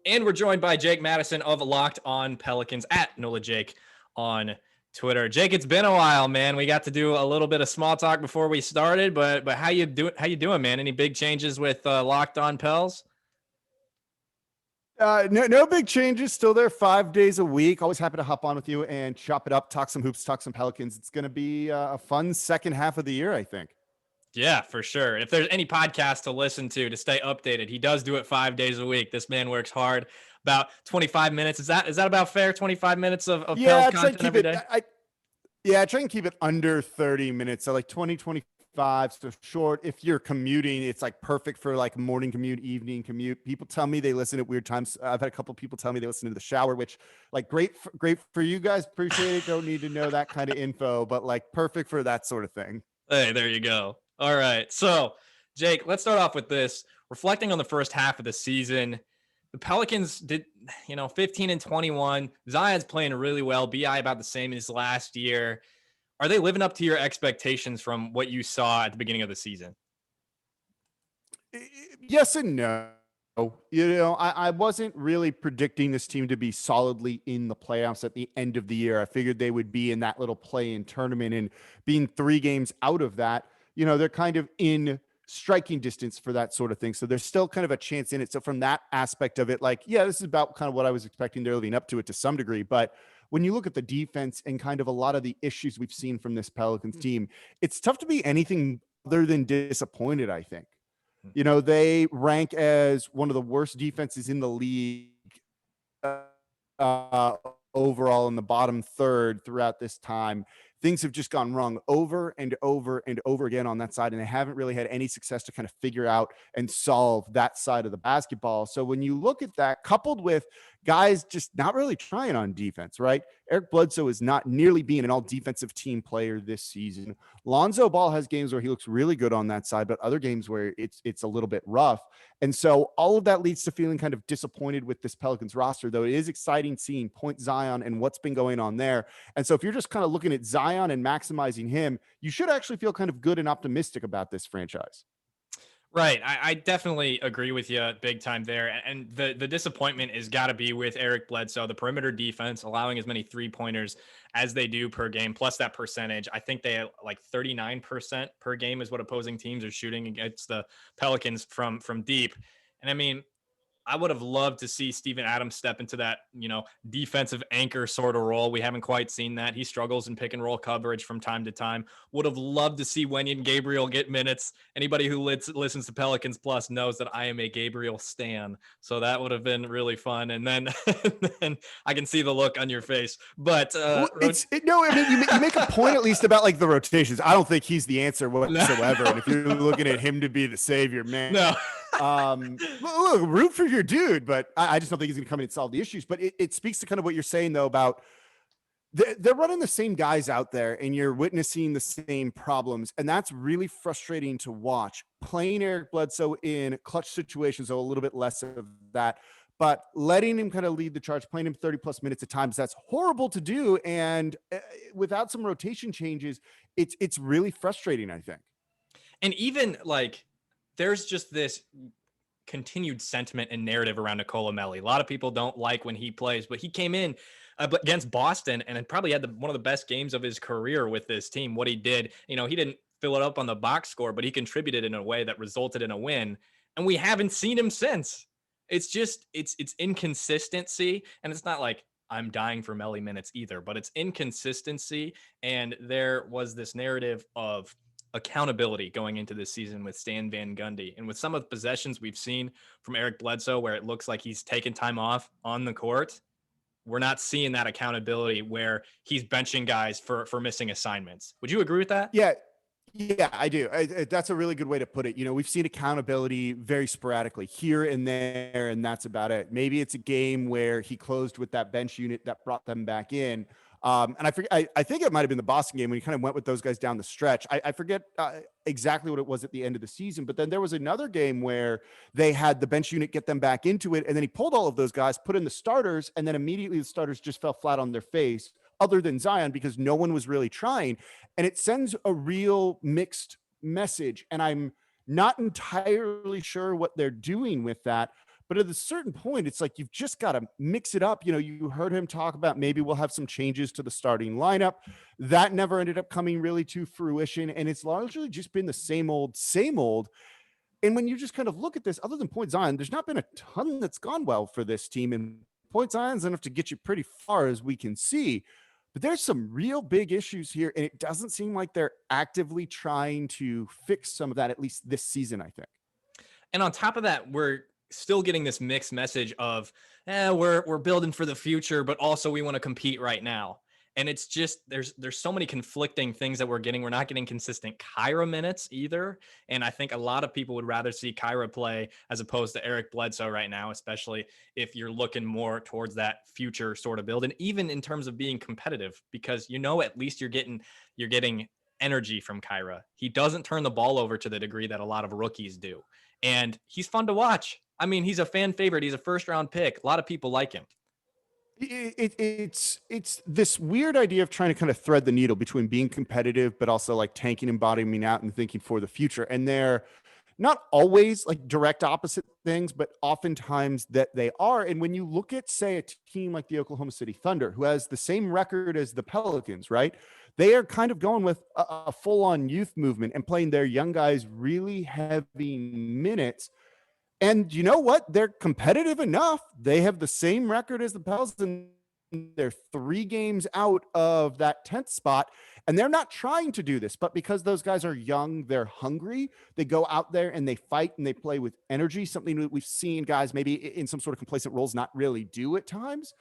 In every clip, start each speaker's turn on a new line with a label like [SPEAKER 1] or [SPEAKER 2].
[SPEAKER 1] And we're joined by Jake Madison of Locked on Pelicans at NOLA Jake on Twitter. Jake, it's been a while, man. We got to do a little bit of small talk before we started, but how you doing, man? Any big changes with Locked on Pels?
[SPEAKER 2] No big changes. Still there 5 days a week. Always happy to hop on with you and chop it up, talk some hoops, talk some Pelicans. It's going to be a fun second half of the year, I think.
[SPEAKER 1] Yeah, for sure. If there's any podcast to listen to stay updated, he does do it 5 days a week. This man works hard. About 25 minutes. Is that about fair? 25 minutes of Pels content every day?
[SPEAKER 2] I try and keep it under 30 minutes. So like 25. So short. If you're commuting, it's like perfect for like morning commute, evening commute. People tell me they listen at weird times. I've had a couple of people tell me they listen to the shower, which like great for you guys. Appreciate it. Don't need to know that kind of info, but like perfect for that sort of thing.
[SPEAKER 1] Hey, there you go. All right. So, Jake, let's start off with this. Reflecting on the first half of the season, the Pelicans did, 15 and 21. Zion's playing really well. BI about the same as last year. Are they living up to your expectations from what you saw at the beginning of the season?
[SPEAKER 2] Yes and no. I wasn't really predicting this team to be solidly in the playoffs at the end of the year. I figured they would be in that little play-in tournament, and being 3 games out of that, they're kind of in striking distance for that sort of thing. So there's still kind of a chance in it. So from that aspect of it, like, yeah, this is about kind of what I was expecting. They're living up to it to some degree. But when you look at the defense and kind of a lot of the issues we've seen from this Pelicans team, it's tough to be anything other than disappointed, I think. They rank as one of the worst defenses in the league overall in the bottom third throughout this time. Things have just gone wrong over and over and over again on that side, and they haven't really had any success to kind of figure out and solve that side of the basketball. So when you look at that, coupled with guys just not really trying on defense, right? Eric Bledsoe is not nearly being an all defensive team player this season. Lonzo Ball has games where he looks really good on that side, but other games where it's a little bit rough. And so all of that leads to feeling kind of disappointed with this Pelicans roster, though it is exciting seeing Point Zion and what's been going on there. And so if you're just kind of looking at Zion and maximizing him, you should actually feel kind of good and optimistic about this franchise.
[SPEAKER 1] Right. I definitely agree with you big time there. And the disappointment has got to be with Eric Bledsoe, the perimeter defense, allowing as many 3-pointers as they do per game, plus that percentage. I think they like 39% per game is what opposing teams are shooting against the Pelicans from deep. And I mean, I would have loved to see Steven Adams step into that, defensive anchor sort of role. We haven't quite seen that. He struggles in pick and roll coverage from time to time. Would have loved to see Wenyen Gabriel get minutes. Anybody who listens to Pelicans Plus knows that I am a Gabriel stan. So that would have been really fun. And then, and I can see the look on your face. But
[SPEAKER 2] you make a point at least about like the rotations. I don't think he's the answer whatsoever. And if you're looking at him to be the savior, man.
[SPEAKER 1] No.
[SPEAKER 2] Look, root for your dude, but I just don't think he's going to come in and solve the issues. But it speaks to kind of what you're saying, though, about they're running the same guys out there, and you're witnessing the same problems, and that's really frustrating to watch. Playing Eric Bledsoe in clutch situations, a little bit less of that, but letting him kind of lead the charge, playing him 30-plus minutes at times, that's horrible to do. And without some rotation changes, it's really frustrating, I think.
[SPEAKER 1] And even like, there's just this continued sentiment and narrative around Nikola Melli. A lot of people don't like when he plays, but he came in against Boston and probably had one of the best games of his career with this team. What he did, he didn't fill it up on the box score, but he contributed in a way that resulted in a win. And we haven't seen him since. It's just, it's inconsistency. And it's not like I'm dying for Melli minutes either, but it's inconsistency. And there was this narrative of accountability going into this season with Stan Van Gundy. And with some of the possessions we've seen from Eric Bledsoe, where it looks like he's taken time off on the court, we're not seeing that accountability where he's benching guys for missing assignments. Would you agree with that?
[SPEAKER 2] Yeah, I do. That's a really good way to put it. We've seen accountability very sporadically here and there, and that's about it. Maybe it's a game where he closed with that bench unit that brought them back in. And I think it might have been the Boston game when he kind of went with those guys down the stretch. I forget exactly what it was at the end of the season, but then there was another game where they had the bench unit get them back into it. And then he pulled all of those guys, put in the starters, and then immediately the starters just fell flat on their face, other than Zion, because no one was really trying. And it sends a real mixed message. And I'm not entirely sure what they're doing with that. But at a certain point, it's like you've just got to mix it up. You heard him talk about maybe we'll have some changes to the starting lineup. That never ended up coming really to fruition. And it's largely just been the same old, same old. And when you just kind of look at this, other than Point Zion, there's not been a ton that's gone well for this team. And Point Zion's enough to get you pretty far, as we can see. But there's some real big issues here, and it doesn't seem like they're actively trying to fix some of that, at least this season, I think.
[SPEAKER 1] And on top of that, we're still getting this mixed message of, we're building for the future, but also we want to compete right now. And it's just there's so many conflicting things that we're getting. We're not getting consistent Kyra minutes either. And I think a lot of people would rather see Kyra play as opposed to Eric Bledsoe right now, especially if you're looking more towards that future sort of build. And even in terms of being competitive, because at least you're getting energy from Kyra. He doesn't turn the ball over to the degree that a lot of rookies do. And he's fun to watch. I mean, he's a fan favorite. He's a first round pick. A lot of people like him.
[SPEAKER 2] It's this weird idea of trying to kind of thread the needle between being competitive, but also like tanking and bottoming out and thinking for the future. And they're not always like direct opposite things, but oftentimes that they are. And when you look at, say, a team like the Oklahoma City Thunder, who has the same record as the Pelicans, right? They are kind of going with a full-on youth movement and playing their young guys really heavy minutes. And you know what? They're competitive enough. They have the same record as the Pels, and they're 3 games out of that 10th spot. And they're not trying to do this, but because those guys are young, they're hungry. They go out there and they fight and they play with energy, something that we've seen guys maybe in some sort of complacent roles not really do at times.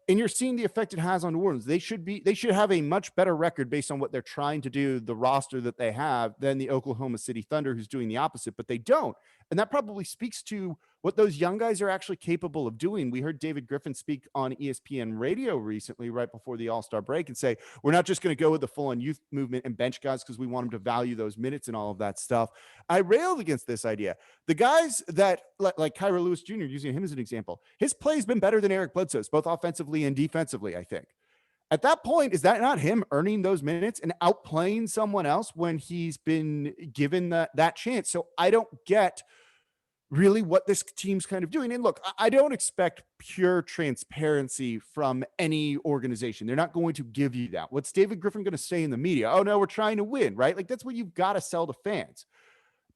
[SPEAKER 2] And you're seeing the effect it has on New Orleans. They should have a much better record based on what they're trying to do, the roster that they have, than the Oklahoma City Thunder, who's doing the opposite, but they don't. And that probably speaks to what those young guys are actually capable of doing. We heard David Griffin speak on ESPN radio recently, right before the All-Star break, and say, we're not just going to go with the full-on youth movement and bench guys because we want them to value those minutes and all of that stuff. I railed against this idea. The guys that, like Kyra Lewis Jr., using him as an example, his play's been better than Eric Bledsoe's, both offensively and defensively, I think. At that point, is that not him earning those minutes and outplaying someone else when he's been given that chance? So I don't get really what this team's kind of doing. And look, I don't expect pure transparency from any organization. They're not going to give you that. What's David Griffin going to say in the media? Oh, no, we're trying to win, right? Like, that's what you've got to sell to fans.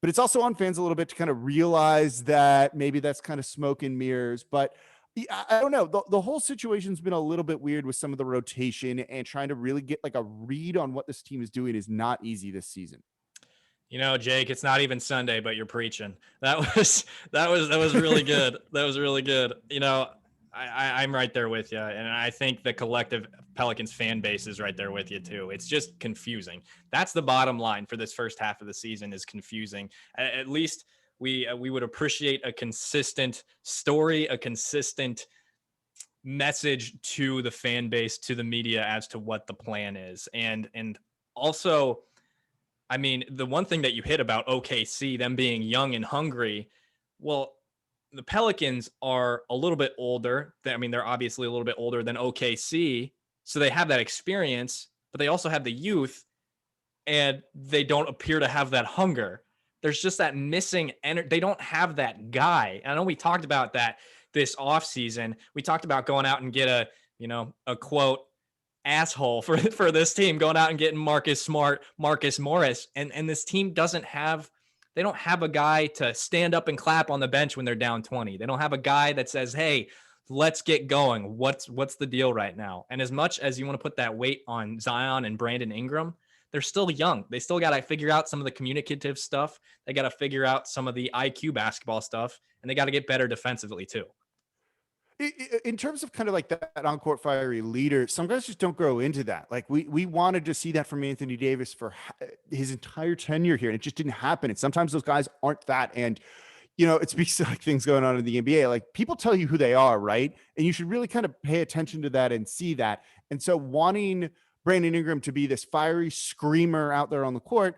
[SPEAKER 2] But it's also on fans a little bit to kind of realize that maybe that's kind of smoke and mirrors. But I don't know. The whole situation's been a little bit weird with some of the rotation, and trying to really get like a read on what this team is doing is not easy this season.
[SPEAKER 1] Jake, it's not even Sunday, but you're preaching. That was really good. That was really good. I'm right there with you. And I think the collective Pelicans fan base is right there with you too. It's just confusing. That's the bottom line for this first half of the season, is confusing. At least we would appreciate a consistent story, a consistent message to the fan base, to the media, as to what the plan is. And also, I mean, the one thing that you hit about OKC, them being young and hungry, well, the Pelicans are a little bit older. I mean, they're obviously a little bit older than OKC, so they have that experience, but they also have the youth, and they don't appear to have that hunger. There's just that missing energy. They don't have that guy. I know we talked about that this offseason. We talked about going out and get a quote, asshole for this team, going out and getting Marcus Smart, Marcus Morris, and this team don't have a guy to stand up and clap on the bench when they're down 20. They don't have a guy that says, hey, let's get going. What's the deal right now? And as much as you want to put that weight on Zion and Brandon Ingram, they're still young. They still got to figure out some of the communicative stuff. They got to figure out some of the IQ basketball stuff, and they got to get better defensively too.
[SPEAKER 2] In terms of kind of like that on-court fiery leader, some guys just don't grow into that. Like we wanted to see that from Anthony Davis for his entire tenure here, and it just didn't happen. And sometimes those guys aren't that. And, it speaks to like things going on in the NBA. Like, people tell you who they are, right? And you should really kind of pay attention to that and see that. And so wanting Brandon Ingram to be this fiery screamer out there on the court,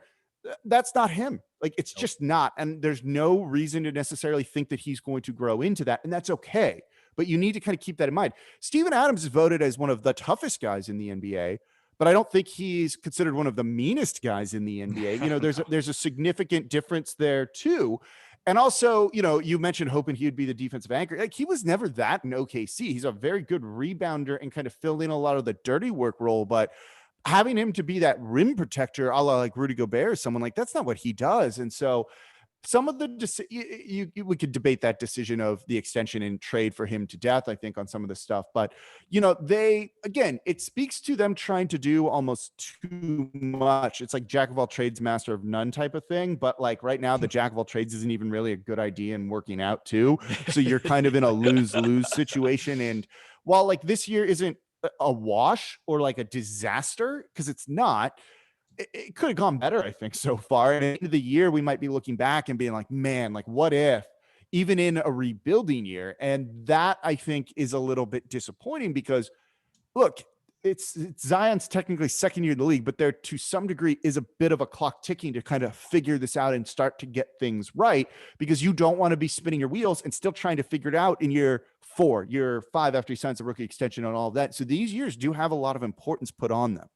[SPEAKER 2] that's not him. Like, it's just not. And there's no reason to necessarily think that he's going to grow into that. And that's okay. But you need to kind of keep that in mind. Steven Adams is voted as one of the toughest guys in the NBA, but I don't think he's considered one of the meanest guys in the NBA. There's a significant difference there too. And also, you mentioned hoping he'd be the defensive anchor. Like, he was never that in OKC. He's a very good rebounder and kind of filled in a lot of the dirty work role. But having him to be that rim protector, a la like Rudy Gobert, or someone like, that's not what he does. And so some of the we could debate that decision of the extension and trade for him to death, I think, on some of the stuff. But it speaks to them trying to do almost too much. It's like jack of all trades, master of none type of thing. But like right now, the jack of all trades isn't even really a good idea and working out too. So you're kind of in a lose-lose situation. And while like this year isn't a wash or like a disaster, because it's not, it could have gone better, I think, so far. And at the end of the year, we might be looking back and being like, man, like what if, even in a rebuilding year? And that, I think, is a little bit disappointing because, look, it's Zion's technically second year in the league, but there to some degree is a bit of a clock ticking to kind of figure this out and start to get things right, because you don't want to be spinning your wheels and still trying to figure it out in year 4, year 5 after he signs a rookie extension and all of that. So these years do have a lot of importance put on them.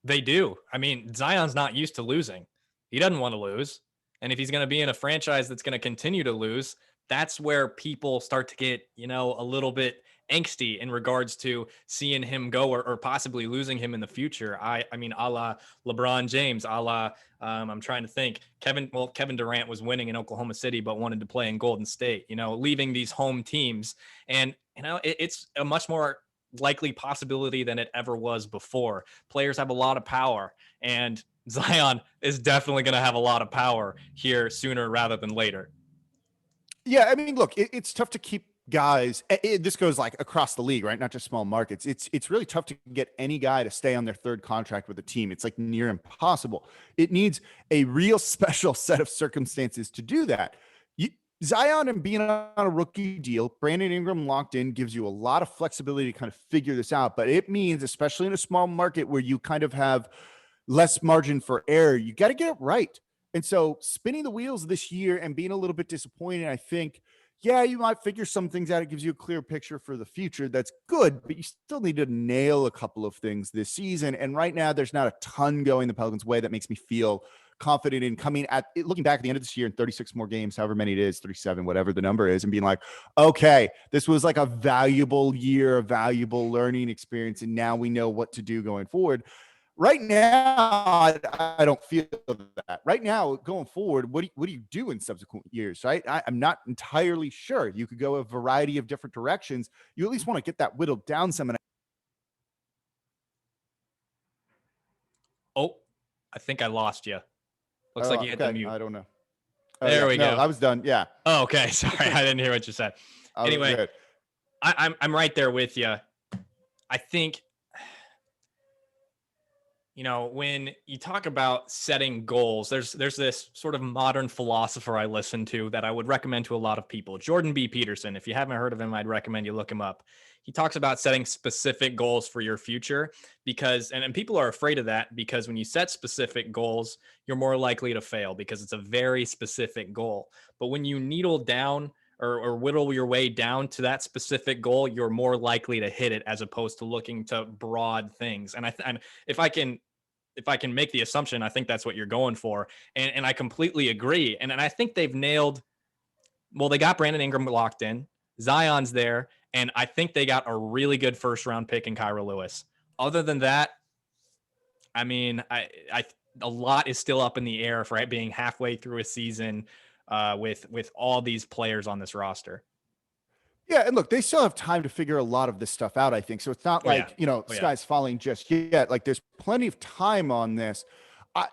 [SPEAKER 1] They do. I mean, Zion's not used to losing. He doesn't want to lose. And if he's going to be in a franchise that's going to continue to lose, that's where people start to get, a little bit angsty in regards to seeing him go or possibly losing him in the future. I mean, a la LeBron James, a la, I'm trying to think, Kevin Durant was winning in Oklahoma City, but wanted to play in Golden State, leaving these home teams. And, it's a much more likely possibility than it ever was before. Players have a lot of power, and Zion is definitely going to have a lot of power here sooner rather than later.
[SPEAKER 2] Yeah, I mean, look, it's tough to keep guys. This goes like across the league, right? Not just small markets. It's really tough to get any guy to stay on their third contract with a team. It's like near impossible. It needs a real special set of circumstances to do that. Zion and being on a rookie deal, Brandon Ingram locked in, gives you a lot of flexibility to kind of figure this out. But it means, especially in a small market where you kind of have less margin for error, you got to get it right. And so spinning the wheels this year and being a little bit disappointed, I think, yeah, you might figure some things out. It gives you a clear picture for the future. That's good, but you still need to nail a couple of things this season. And right now, there's not a ton going the Pelicans' way that makes me feel confident in looking back at the end of this year in 36 more games, however many it is, 37, whatever the number is, and being like, okay, this was like a valuable year, a valuable learning experience, and now we know what to do going forward. Right now, I don't feel that. Right now, going forward, what do you do in subsequent years, right? I'm not entirely sure. You could go a variety of different directions. You at least want to get that whittled down some.
[SPEAKER 1] Oh, I think I lost you. Looks like you hit the mute.
[SPEAKER 2] I don't know.
[SPEAKER 1] There we go.
[SPEAKER 2] I was done. Yeah.
[SPEAKER 1] Oh, okay. Sorry. I didn't hear what you said. Anyway, I'm right there with you. I think, when you talk about setting goals, there's this sort of modern philosopher I listen to that I would recommend to a lot of people. Jordan B. Peterson. If you haven't heard of him, I'd recommend you look him up. He talks about setting specific goals for your future because, and people are afraid of that because when you set specific goals, you're more likely to fail because it's a very specific goal. But when you needle down or whittle your way down to that specific goal, you're more likely to hit it as opposed to looking to broad things. And and if I can make the assumption, I think that's what you're going for. And I completely agree. And I think they've nailed, well, they got Brandon Ingram locked in. Zion's there. And I think they got a really good first round pick in Kyra Lewis. Other than that, I mean, a lot is still up in the air for it being halfway through a season with all these players on this roster.
[SPEAKER 2] Yeah, and look, they still have time to figure a lot of this stuff out, I think. So it's not like, sky's falling just yet. Like there's plenty of time on this. I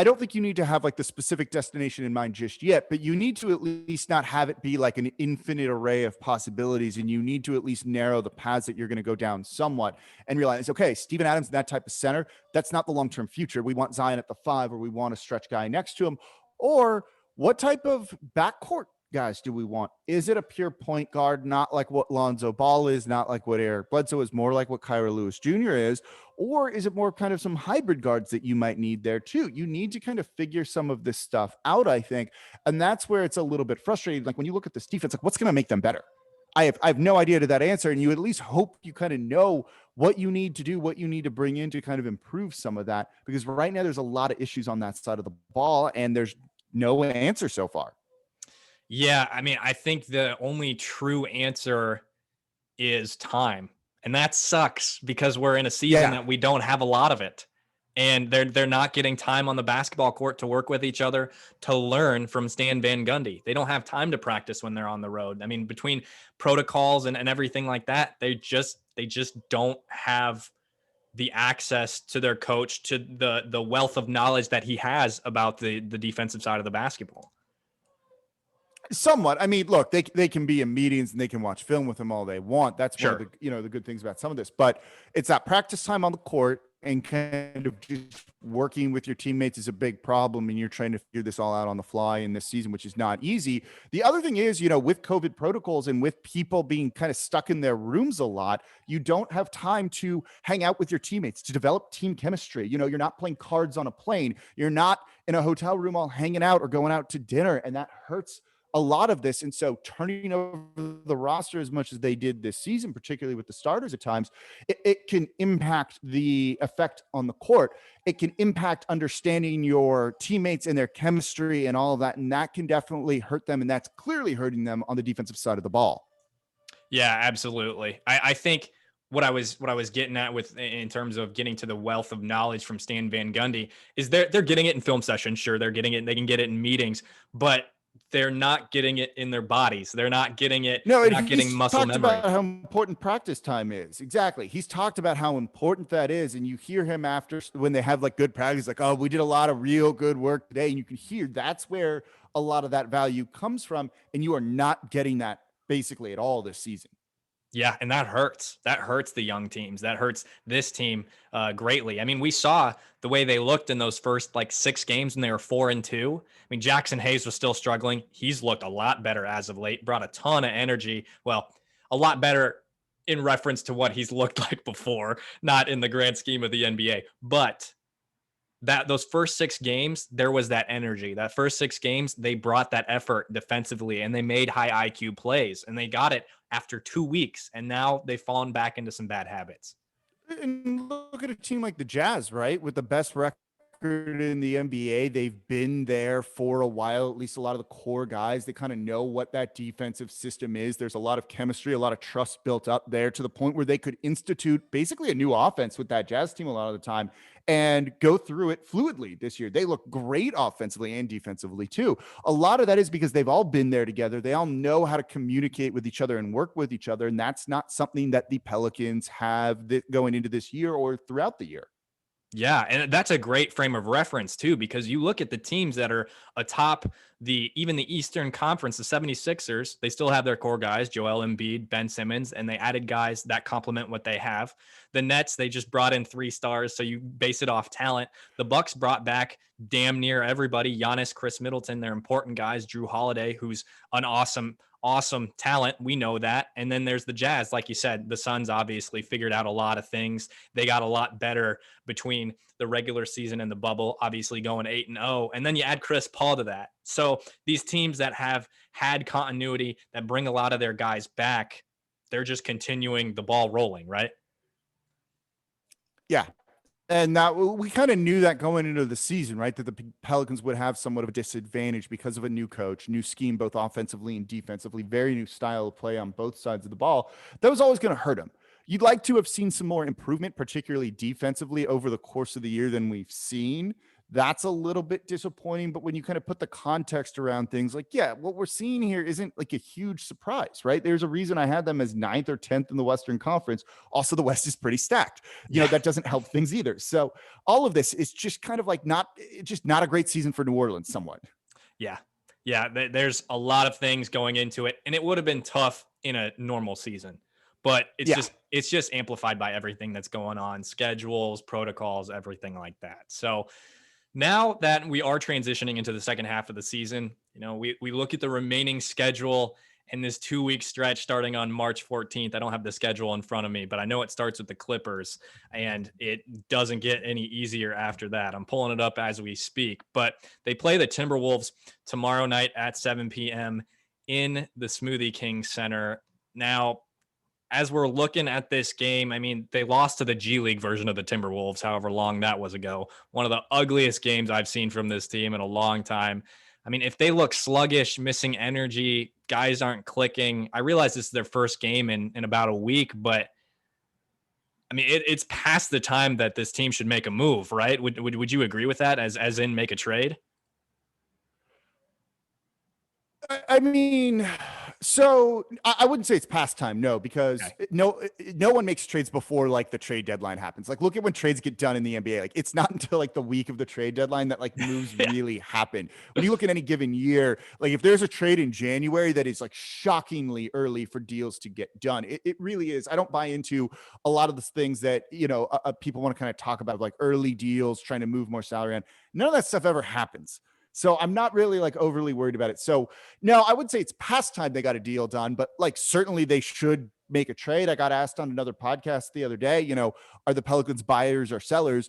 [SPEAKER 2] don't think you need to have like the specific destination in mind just yet, but you need to at least not have it be like an infinite array of possibilities. And you need to at least narrow the paths that you're going to go down somewhat and realize, okay, Steven Adams, that type of center, that's not the long-term future. We want Zion at the 5, or we want a stretch guy next to him. Or what type of backcourt guys do we want? Is it a pure point guard, not like what Lonzo Ball is, not like what Eric Bledsoe is, more like what Kyra Lewis Jr. is? Or is it more kind of some hybrid guards that you might need there too? You need to kind of figure some of this stuff out, I think. And that's where it's a little bit frustrating. Like when you look at this defense, like what's going to make them better? I have no idea to that answer. And you at least hope you kind of know what you need to do, what you need to bring in to kind of improve some of that. Because right now there's a lot of issues on that side of the ball and there's no answer so far.
[SPEAKER 1] Yeah, I mean, I think the only true answer is time. And that sucks because we're in a season
[SPEAKER 2] Yeah.
[SPEAKER 1] that we don't have a lot of it. And they're not getting time on the basketball court to work with each other, to learn from Stan Van Gundy. They don't have time to practice when they're on the road. I mean, between protocols and everything like that, they just don't have the access to their coach, to the wealth of knowledge that he has about the defensive side of the basketball.
[SPEAKER 2] Somewhat. I mean, look, they can be in meetings and they can watch film with him all they want. That's one of
[SPEAKER 1] Sure.
[SPEAKER 2] the the good things about some of this. But it's that practice time on the court and kind of just working with your teammates is a big problem, and you're trying to figure this all out on the fly in this season, which is not easy. The other thing is, with COVID protocols and with people being kind of stuck in their rooms a lot, you don't have time to hang out with your teammates, to develop team chemistry. You're not playing cards on a plane. You're not in a hotel room all hanging out or going out to dinner, and that hurts a lot of this. And so turning over the roster as much as they did this season, particularly with the starters at times, it can impact the effect on the court. It can impact understanding your teammates and their chemistry and all of that. And that can definitely hurt them. And that's clearly hurting them on the defensive side of the ball.
[SPEAKER 1] Yeah, absolutely. I think what I was getting at with in terms of getting to the wealth of knowledge from Stan Van Gundy is they're getting it in film sessions. Sure, they're getting it. They can get it in meetings, but they're not getting it in their bodies. They're not getting it.
[SPEAKER 2] No,
[SPEAKER 1] They're
[SPEAKER 2] and
[SPEAKER 1] not getting
[SPEAKER 2] he's
[SPEAKER 1] muscle
[SPEAKER 2] talked
[SPEAKER 1] memory.
[SPEAKER 2] about how important practice time is. Exactly. He's talked about how important that is. And you hear him after when they have like good practice, like, oh, we did a lot of real good work today. And you can hear that's where a lot of that value comes from. And you are not getting that basically at all this season.
[SPEAKER 1] Yeah, and that hurts. That hurts the young teams. That hurts this team greatly. I mean, we saw the way they looked in those first like 6 games when they were 4-2. I mean, Jackson Hayes was still struggling. He's looked a lot better as of late. Brought a ton of energy. Well, a lot better in reference to what he's looked like before, not in the grand scheme of the NBA. But that those first 6 games, there was that energy. That first 6 games, they brought that effort defensively and they made high IQ plays and they got it after 2 weeks. And now they've fallen back into some bad habits.
[SPEAKER 2] And look at a team like the Jazz, right? With the best record in the NBA. They've been there for a while, at least a lot of the core guys. They kind of know what that defensive system is. There's a lot of chemistry, a lot of trust built up there to the point where they could institute basically a new offense with that Jazz team a lot of the time and go through it fluidly this year. They look great offensively and defensively too. A lot of that is because they've all been there together. They all know how to communicate with each other and work with each other. And that's not something that the Pelicans have going into this year or throughout the year.
[SPEAKER 1] Yeah, and that's a great frame of reference too, because you look at the teams that are atop even the Eastern Conference, the 76ers, they still have their core guys, Joel Embiid, Ben Simmons, and they added guys that complement what they have. The Nets, they just brought in 3 stars, so you base it off talent. The Bucks brought back damn near everybody, Giannis, Chris Middleton, they're important guys, Drew Holiday, who's an awesome talent. We know that. And then there's the Jazz. Like you said, the Suns obviously figured out a lot of things. They got a lot better between the regular season and the bubble, obviously going 8-0. And then you add Chris Paul to that. So these teams that have had continuity, that bring a lot of their guys back, they're just continuing the ball rolling, right?
[SPEAKER 2] Yeah. And that we kind of knew that going into the season, right? That the Pelicans would have somewhat of a disadvantage because of a new coach, new scheme, both offensively and defensively, very new style of play on both sides of the ball. That was always going to hurt them. You'd like to have seen some more improvement, particularly defensively, over the course of the year than we've seen. That's a little bit disappointing. But when you kind of put the context around things like, yeah, what we're seeing here isn't like a huge surprise, right? There's a reason I had them as 9th or 10th in the Western Conference. Also, the West is pretty stacked. That doesn't help things either. So all of this is just kind of like just not a great season for New Orleans somewhat.
[SPEAKER 1] Yeah. Yeah. There's a lot of things going into it, and it would have been tough in a normal season, but
[SPEAKER 2] Yeah.
[SPEAKER 1] it's just amplified by everything that's going on, schedules, protocols, everything like that. So now that we are transitioning into the second half of the season, we look at the remaining schedule in this 2-week stretch starting on March 14th. I don't have the schedule in front of me, but I know it starts with the Clippers and it doesn't get any easier after that. I'm pulling it up as we speak, but they play the Timberwolves tomorrow night at 7 p.m. in the Smoothie King Center. Now, as we're looking at this game, I mean, they lost to the G League version of the Timberwolves, however long that was ago. One of the ugliest games I've seen from this team in a long time. I mean, if they look sluggish, missing energy, guys aren't clicking. I realize this is their first game in about a week, but I mean, it's past the time that this team should make a move, right? Would you agree with that? As in make a trade?
[SPEAKER 2] I mean, so I wouldn't say it's past time, no, because
[SPEAKER 1] Okay.
[SPEAKER 2] no one makes trades before like the trade deadline happens. Like, look at when trades get done in the NBA. Like, it's not until like the week of the trade deadline that like moves
[SPEAKER 1] Yeah.
[SPEAKER 2] really happen. When you look at any given year, like if there's a trade in January that is like shockingly early for deals to get done, it really is. I don't buy into a lot of the things that people want to kind of talk about, like early deals, trying to move more salary on. None of that stuff ever happens. So I'm not really like overly worried about it. So no, I would say it's past time they got a deal done, but like certainly they should make a trade. I got asked on another podcast the other day, are the Pelicans buyers or sellers?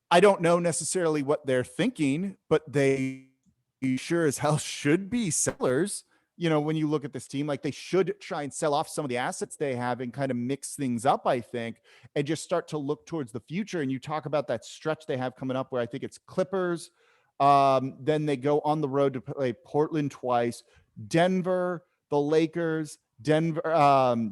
[SPEAKER 2] I don't know necessarily what they're thinking, but they sure as hell should be sellers. When you look at this team, like they should try and sell off some of the assets they have and kind of mix things up, I think, and just start to look towards the future. And you talk about that stretch they have coming up where I think it's Clippers. Then they go on the road to play Portland twice, Denver, the Lakers, Denver,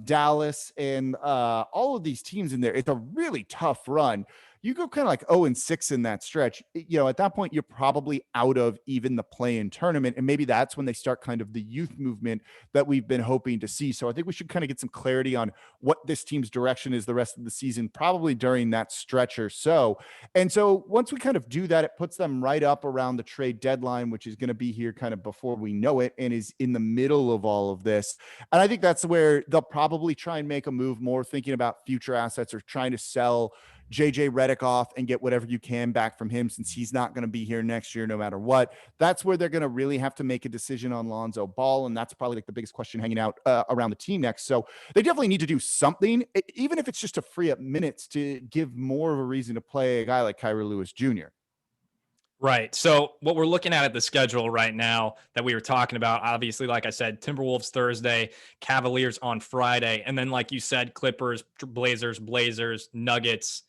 [SPEAKER 2] Dallas, and all of these teams in there. It's a really tough run. You go kind of like 0-6 in that stretch. At that point, you're probably out of even the play-in tournament. And maybe that's when they start kind of the youth movement that we've been hoping to see. So I think we should kind of get some clarity on what this team's direction is the rest of the season, probably during that stretch or so. And so once we kind of do that, it puts them right up around the trade deadline, which is going to be here kind of before we know it and is in the middle of all of this. And I think that's where they'll probably try and make a move, more thinking about future assets or trying to sell JJ Redick off and get whatever you can back from him, since he's not going to be here next year no matter what. That's where they're going to really have to make a decision on Lonzo Ball, and that's probably like the biggest question hanging out around the team next. So they definitely need to do something, even if it's just to free up minutes to give more of a reason to play a guy like Kira Lewis Jr.
[SPEAKER 1] Right. So what we're looking at the schedule right now that we were talking about, obviously, like I said, Timberwolves Thursday, Cavaliers on Friday, and then like you said, Clippers, Blazers, Nuggets,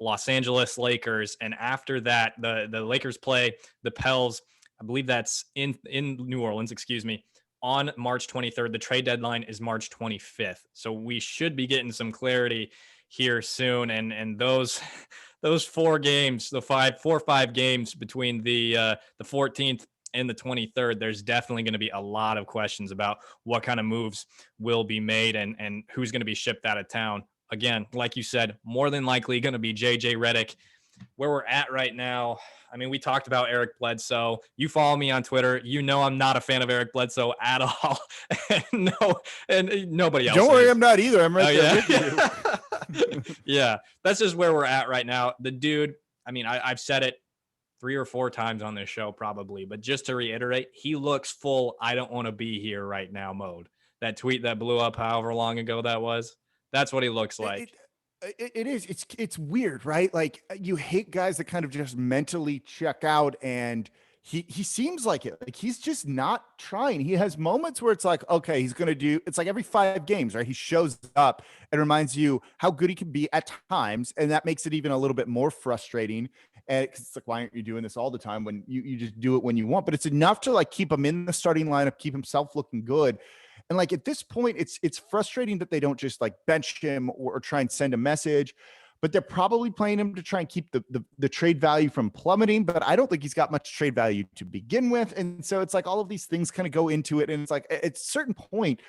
[SPEAKER 1] Los Angeles Lakers, and after that, the Lakers play the Pels. I believe that's in New Orleans, excuse me, on March 23rd. The trade deadline is March 25th. So we should be getting some clarity here soon. And those 4 games, the 4 or 5 games between the 14th and the 23rd, there's definitely going to be a lot of questions about what kind of moves will be made and who's going to be shipped out of town. Again, like you said, more than likely going to be JJ Redick. Where we're at right now, I mean, we talked about Eric Bledsoe. You follow me on Twitter. You know I'm not a fan of Eric Bledsoe at all. and nobody else
[SPEAKER 2] Don't worry,
[SPEAKER 1] is.
[SPEAKER 2] I'm not either. I'm right there
[SPEAKER 1] with you. Yeah, that's just where we're at right now. The dude, I mean, I've said it 3 or 4 times on this show probably, but just to reiterate, he looks full I don't want to be here right now mode. That tweet that blew up however long ago that was, that's what he looks like.
[SPEAKER 2] It is. It's weird, right? Like you hate guys that kind of just mentally check out, and he seems like it. Like he's just not trying. He has moments where it's like, okay, he's gonna do. It's like every 5 games, right? He shows up and reminds you how good he can be at times, and that makes it even a little bit more frustrating. And it's like, why aren't you doing this all the time when you just do it when you want? But it's enough to like keep him in the starting lineup, keep himself looking good. And like at this point, it's frustrating that they don't just like bench him or try and send a message, but they're probably playing him to try and keep the trade value from plummeting. But I don't think he's got much trade value to begin with. And so it's like all of these things kind of go into it. And it's like at a certain point,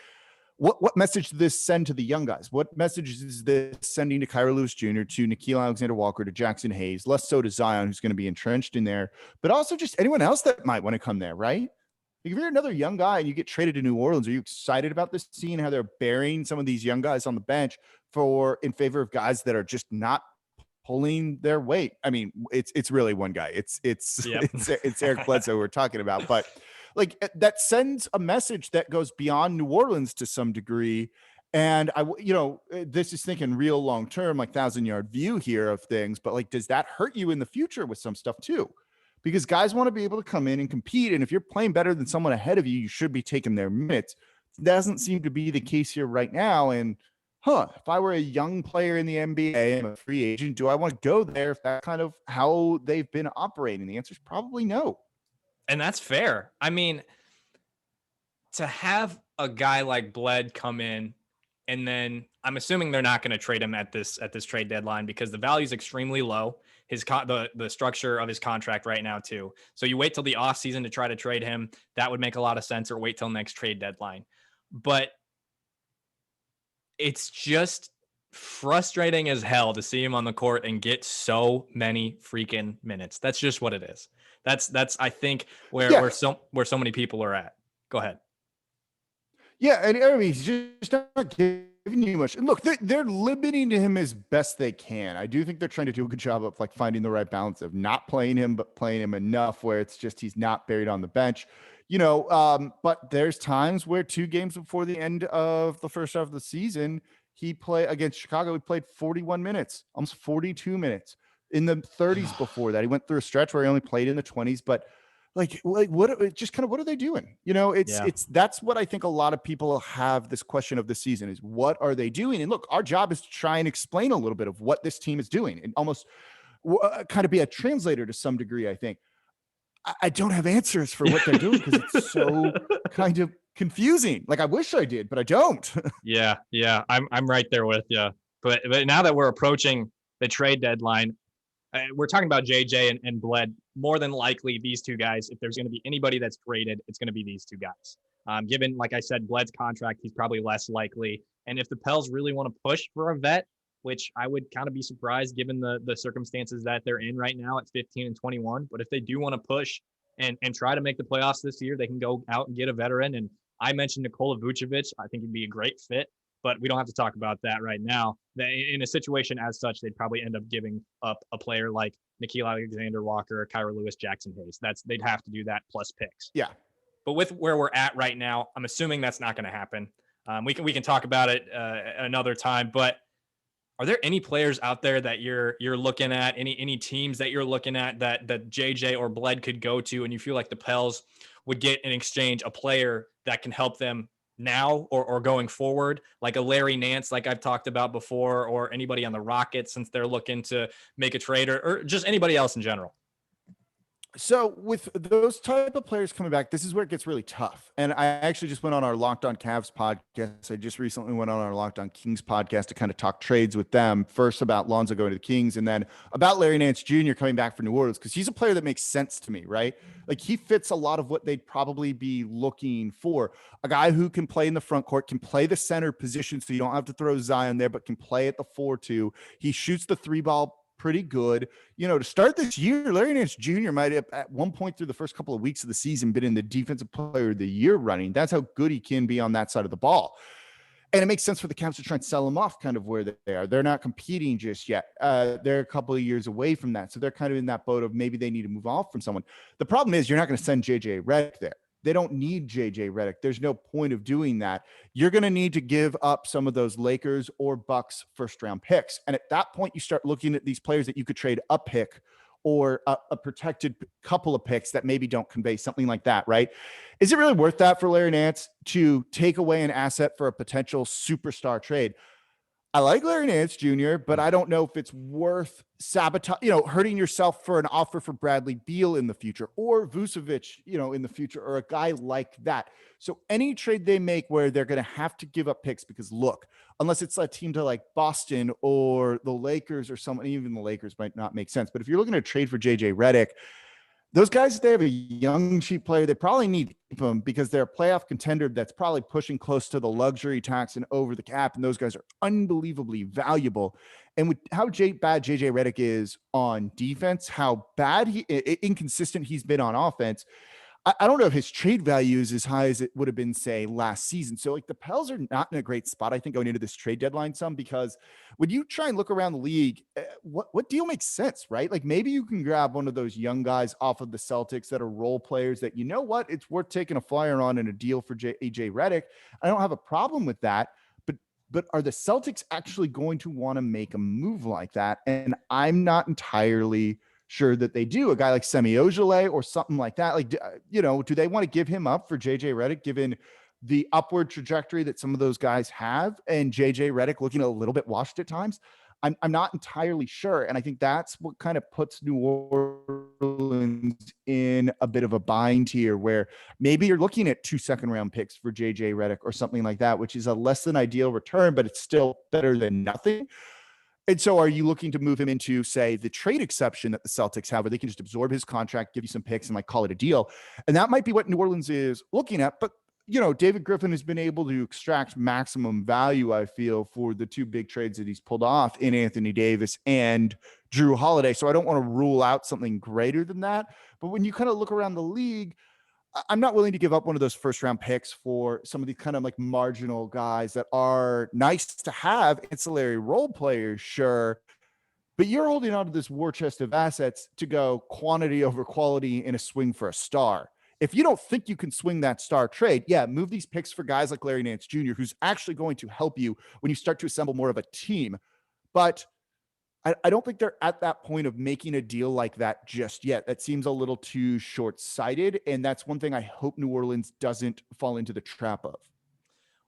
[SPEAKER 2] what message does this send to the young guys? What message is this sending to Kira Lewis Jr., to Nickeil Alexander-Walker, to Jackson Hayes, less so to Zion, who's going to be entrenched in there, but also just anyone else that might want to come there, right? If you're another young guy and you get traded to New Orleans, are you excited about this, seeing how they're burying some of these young guys on the bench in favor of guys that are just not pulling their weight? I mean, it's really one guy. It's Eric Bledsoe we're talking about, but like that sends a message that goes beyond New Orleans to some degree. And this is thinking real long term, like 1,000-yard view here of things. But like, does that hurt you in the future with some stuff too? Because guys want to be able to come in and compete. And if you're playing better than someone ahead of you, you should be taking their minutes. It doesn't seem to be the case here right now. And if I were a young player in the NBA, I'm a free agent, do I want to go there if that's kind of how they've been operating? The answer is probably no.
[SPEAKER 1] And that's fair. I mean, to have a guy like Bled come in, and then I'm assuming they're not going to trade him at this trade deadline because the value is extremely low. The structure of his contract right now too. So you wait till the offseason to try to trade him. That would make a lot of sense, or wait till next trade deadline. But it's just frustrating as hell to see him on the court and get so many freaking minutes. That's just what it is. That's I think
[SPEAKER 2] Yeah.
[SPEAKER 1] where so many people are at. Go ahead.
[SPEAKER 2] Yeah, and I mean, he's just not giving you much. And look, they're limiting him as best they can. I do think they're trying to do a good job of like finding the right balance of not playing him, but playing him enough where it's just he's not buried on the bench. But there's times where 2 games before the end of the first half of the season, he played against Chicago. He played 41 minutes, almost 42 minutes in the 30s before that. He went through a stretch where he only played in the 20s, but like what just kind of what are they doing? It's that's what I think a lot of people have this question of the season is what are they doing? And look, our job is to try and explain a little bit of what this team is doing and almost kind of be a translator to some degree. I think I don't have answers for what they're doing because it's so kind of confusing. Like I wish I did, but I don't.
[SPEAKER 1] Yeah, I'm right there with you. But now that we're approaching the trade deadline, we're talking about JJ and Bled. More than likely, these two guys, if there's going to be anybody that's traded, it's going to be these two guys. Given, like I said, Bled's contract, he's probably less likely. And if the Pels really want to push for a vet, which I would kind of be surprised given the circumstances that they're in right now at 15 and 21. But if they do want to push and try to make the playoffs this year, they can go out and get a veteran. And I mentioned Nikola Vucevic. I think he'd be a great fit, but we don't have to talk about that right now. In a situation as such, they'd probably end up giving up a player like Nickeil Alexander-Walker, Kyra Lewis, Jackson Hayes. They'd have to do that plus picks.
[SPEAKER 2] Yeah.
[SPEAKER 1] But with where we're at right now, I'm assuming that's not going to happen. We can talk about it another time. But are there any players out there that you're looking at? Any teams that you're looking at that JJ or Bled could go to, and you feel like the Pels would get in exchange a player that can help them now or going forward, like a Larry Nance, like I've talked about before, or anybody on the Rockets since they're looking to make a trade, or just anybody else in general?
[SPEAKER 2] So with those type of players coming back, this is where it gets really tough. And I actually just went on our Locked On Cavs podcast. I just recently went on our Locked On Kings podcast to kind of talk trades with them. First about Lonzo going to the Kings, and then about Larry Nance Jr. coming back for New Orleans, because he's a player that makes sense to me, right? Like he fits a lot of what they'd probably be looking for. A guy who can play in the front court, can play the center position, so you don't have to throw Zion there, but can play at the 4-2. He shoots the 3-ball pretty good. To start this year, Larry Nance Jr. might have at one point through the first couple of weeks of the season been in the defensive player of the year running. That's how good he can be on that side of the ball. And it makes sense for the Cavs to try and sell him off kind of where they are. They're not competing just yet. They're a couple of years away from that. So they're kind of in that boat of maybe they need to move off from someone. The problem is you're not going to send JJ Redick there. They don't need JJ Redick. There's no point of doing that. You're going to need to give up some of those Lakers or Bucks first round picks. And at that point, you start looking at these players that you could trade a pick or a protected couple of picks that maybe don't convey something like that, right? Is it really worth that for Larry Nance to take away an asset for a potential superstar trade? I like Larry Nance Jr., but I don't know if it's worth hurting yourself for an offer for Bradley Beal in the future or Vucevic, in the future, or a guy like that. So any trade they make where they're going to have to give up picks, because look, unless it's a team to like Boston or the Lakers or someone, even the Lakers might not make sense. But if you're looking to trade for JJ Redick, those guys, they have a young, cheap player. They probably need to keep them because they're a playoff contender that's probably pushing close to the luxury tax and over the cap. And those guys are unbelievably valuable. And with how bad JJ Redick is on defense, how bad inconsistent he's been on offense, I don't know if his trade value is as high as it would have been, say, last season. So like the Pels are not in a great spot, I think, going into this trade deadline because when you try and look around the league, what deal makes sense, right? Like maybe you can grab one of those young guys off of the Celtics that are role players that, it's worth taking a flyer on in a deal for JJ Redick. I don't have a problem with that. But are the Celtics actually going to want to make a move like that? And I'm not entirely sure that they do. A guy like Semi Ojeleye or something like that. Like, do they want to give him up for JJ Redick, given the upward trajectory that some of those guys have, and JJ Redick looking a little bit washed at times? I'm not entirely sure. And I think that's what kind of puts New Orleans in a bit of a bind here where maybe you're looking at 2 second-round picks for JJ Redick or something like that, which is a less than ideal return, but it's still better than nothing. And so are you looking to move him into, say, the trade exception that the Celtics have, where they can just absorb his contract, give you some picks, and like call it a deal? And that might be what New Orleans is looking at. But, you know, David Griffin has been able to extract maximum value, I feel, for the 2 big trades that he's pulled off in Anthony Davis and Drew Holiday. So I don't want to rule out something greater than that. But when you kind of look around the league, I'm not willing to give up one of those first round picks for some of these kind of like marginal guys that are nice to have ancillary role players, sure. But you're holding on to this war chest of assets to go quantity over quality in a swing for a star. If you don't think you can swing that star trade, yeah, move these picks for guys like Larry Nance Jr., who's actually going to help you when you start to assemble more of a team. But I don't think they're at that point of making a deal like that just yet. That seems a little too short-sighted, and that's one thing I hope New Orleans doesn't fall into the trap of.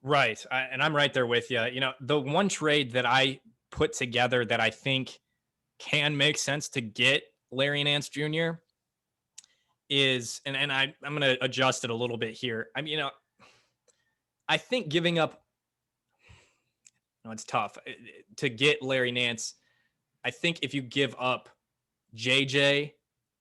[SPEAKER 1] Right. And I'm right there with you. You know, the one trade that I put together that I think can make sense to get Larry Nance Jr. is, and I'm going to adjust it a little bit here. I mean, you know, I think giving up, no, it's tough to get Larry Nance. I think if you give up JJ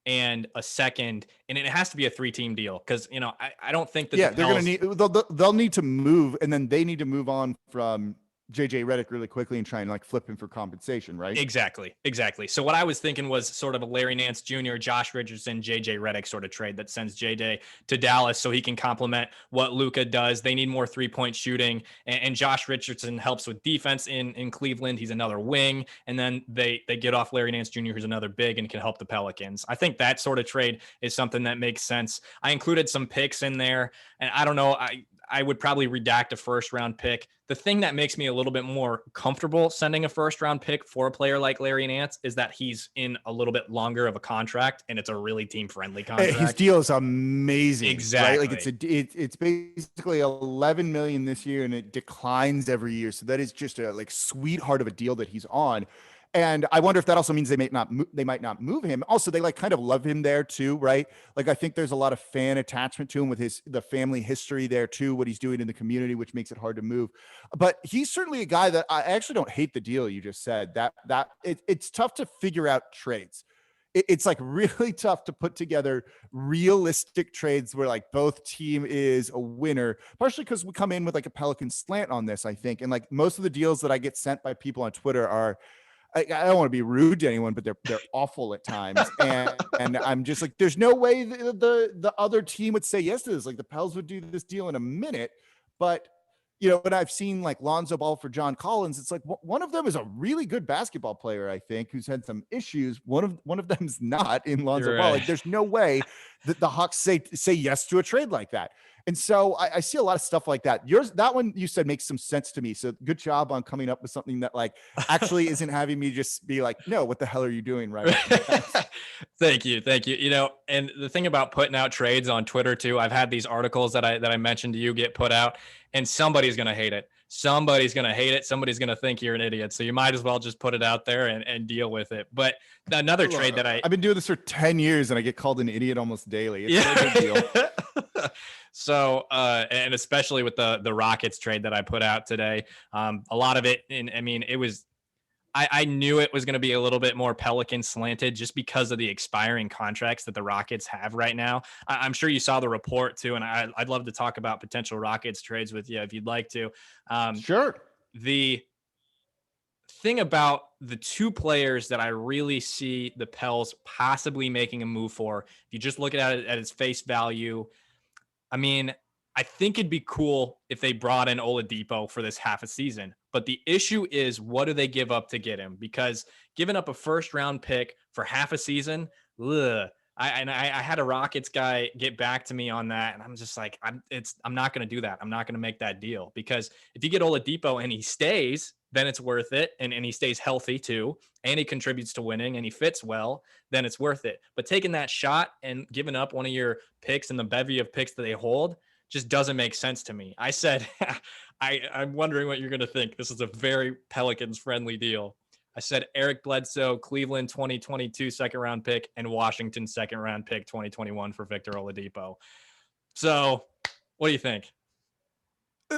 [SPEAKER 1] and a second, and it has to be a 3-team deal, because, you know, I don't think that
[SPEAKER 2] they're going to need, they'll need to move, and then they need to move on from JJ Redick really quickly and try and like flip him for compensation, right?
[SPEAKER 1] Exactly. So what I was thinking was sort of a Larry Nance Jr., Josh Richardson, JJ Redick sort of trade that sends JJ to Dallas so he can complement what Luka does. They need more 3-point shooting, and Josh Richardson helps with defense in Cleveland. He's another wing, and then they get off Larry Nance Jr., who's another big and can help the Pelicans. I think that sort of trade is something that makes sense. I included some picks in there, and I don't know, I would probably redact a first round pick. The thing that makes me a little bit more comfortable sending a first round pick for a player like Larry Nance is that he's in a little bit longer of a contract, and it's a really team friendly contract.
[SPEAKER 2] His deal is amazing.
[SPEAKER 1] Exactly.
[SPEAKER 2] Right? Like it's basically 11 million this year, and it declines every year. So that is just a like sweetheart of a deal that he's on. And I wonder if that also means they might not move him. Also, they like kind of love him there too, right? Like I think there's a lot of fan attachment to him with the family history there too, what he's doing in the community, which makes it hard to move. But he's certainly a guy that I actually don't hate the deal you just said. It's tough to figure out trades. It's like really tough to put together realistic trades where like both team is a winner, partially because we come in with like a Pelican slant on this, I think. And like most of the deals that I get sent by people on Twitter are, I don't want to be rude to anyone, but they're awful at times. And I'm just like, there's no way the other team would say yes to this. Like the Pels would do this deal in a minute. But, you know, when I've seen like Lonzo Ball for John Collins, it's like one of them is a really good basketball player, I think, who's had some issues. One of them is not in Lonzo Ball. Like there's no way that the Hawks say yes to a trade like that. And so I see a lot of stuff like that. That one you said makes some sense to me. So good job on coming up with something that like actually isn't having me just be like, no, what the hell are you doing? Right.
[SPEAKER 1] Thank you. You know, and the thing about putting out trades on Twitter too, I've had these articles that I mentioned to you get put out, and somebody's going to hate it. Somebody's going to think you're an idiot. So you might as well just put it out there and deal with it. But another trade that I've been doing this for 10 years and I get called an idiot almost daily. It's no big deal. So, and especially with the Rockets trade that I put out today, a lot of it, and I mean, it was, I knew it was going to be a little bit more Pelican slanted just because of the expiring contracts that the Rockets have right now. I'm sure you saw the report too, and I'd love to talk about potential Rockets trades with you if you'd like to.
[SPEAKER 2] Sure.
[SPEAKER 1] The thing about the 2 players that I really see the Pels possibly making a move for, if you just look at it at its face value, I mean, I think it'd be cool if they brought in Oladipo for this half a season. But the issue is, what do they give up to get him? Because giving up a first round pick for half a season, ugh. I had a Rockets guy get back to me on that, and I'm just like, I'm not going to do that. I'm not going to make that deal, because if you get Oladipo and he stays, then it's worth it, and he stays healthy too, and he contributes to winning, and he fits well, then it's worth it. But taking that shot and giving up one of your picks and the bevy of picks that they hold just doesn't make sense to me. I said, I'm wondering what you're going to think. This is a very Pelicans friendly deal. I said Eric Bledsoe, Cleveland 2022 second round pick, and Washington second round pick 2021 for Victor Oladipo. So what do you think?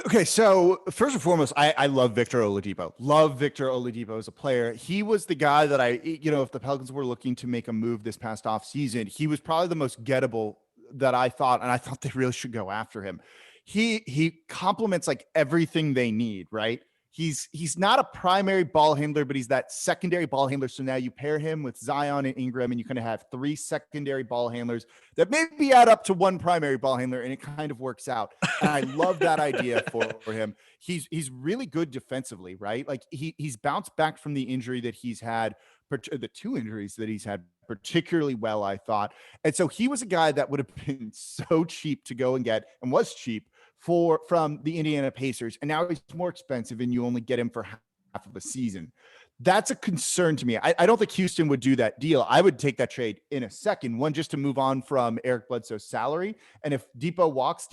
[SPEAKER 2] Okay, so first and foremost, I love Victor Oladipo. Love Victor Oladipo as a player. He was the guy that if the Pelicans were looking to make a move this past offseason, he was probably the most gettable that I thought, and I thought they really should go after him. He complements like everything they need, right? He's not a primary ball handler, but he's that secondary ball handler. So now you pair him with Zion and Ingram, and you kind of have 3 secondary ball handlers that maybe add up to 1 primary ball handler, and it kind of works out. And I love that idea for him. He's really good defensively, right? Like he's bounced back from the injury that he's had, the 2 injuries that he's had particularly well, I thought. And so he was a guy that would have been so cheap to go and get, and was cheap from the Indiana Pacers. And now he's more expensive and you only get him for half of a season. That's a concern to me. I don't think Houston would do that deal. I would take that trade in a second. One, just to move on from Eric Bledsoe's salary. And if Depot walks.